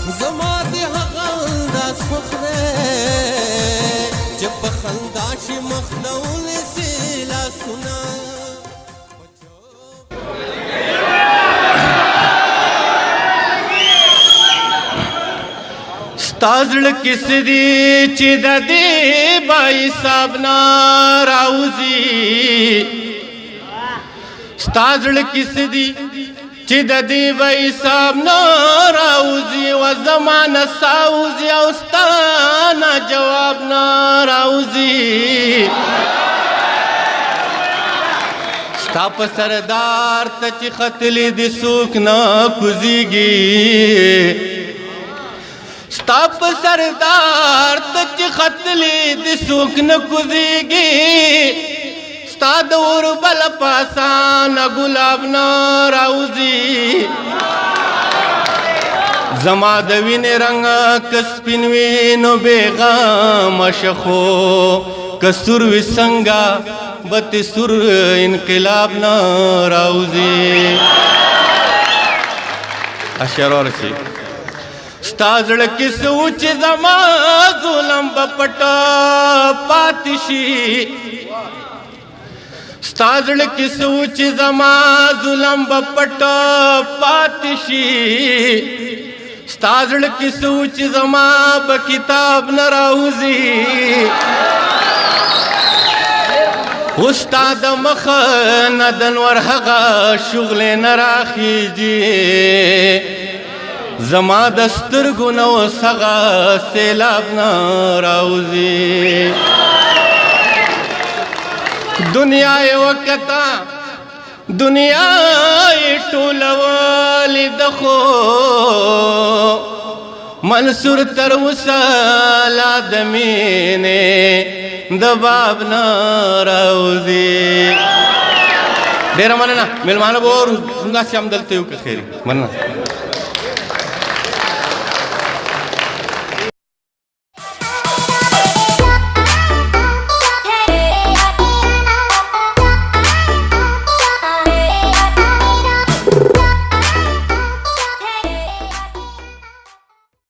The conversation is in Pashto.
زما د هغه انداز خوښ دی چې په خندا شي مخ ته ونیسي لاسونه ستا زړه کیسې دي چې د دې بای صاحب نه راوځي ستا زړه کیسې دي چې د دې بای صاحب نه راوځي و زما نه ساوځي او ستا نه جواب نه راوځي ستا په سردار ته چې ختلې دې څوک نه کوزیږي ستا په سردار ته چې ختلې دې څوک نه کوزیږي ستا د اوربل په اسانه ګلاب نه راوځي زما د وینې رنګ که سپین وي نو بېغمه شخو که سور وي څنګه به تې سور انقلاب نه راوځي اشعار ورسي ستا زړه کې څه و چې زما ظلم به پټه پاتې شي ستا زړه کې څه و چې زما ظلم به پټه پاتې شي ستا زړه کې څه و چې زما به کتاب نه راوځي اوس ستا د مخه نه د نور هغه شغلې نه راخیږي زما د سترګو نه اوس هغه سیلاب نه راوځي دنیا یې وکته دنیا یې ټولولې ده خو منصور تر اوسه لا د مینې د باب نه راوځي ډېره مننه مېلمانه به همداسې همدلته یو که خیر مننه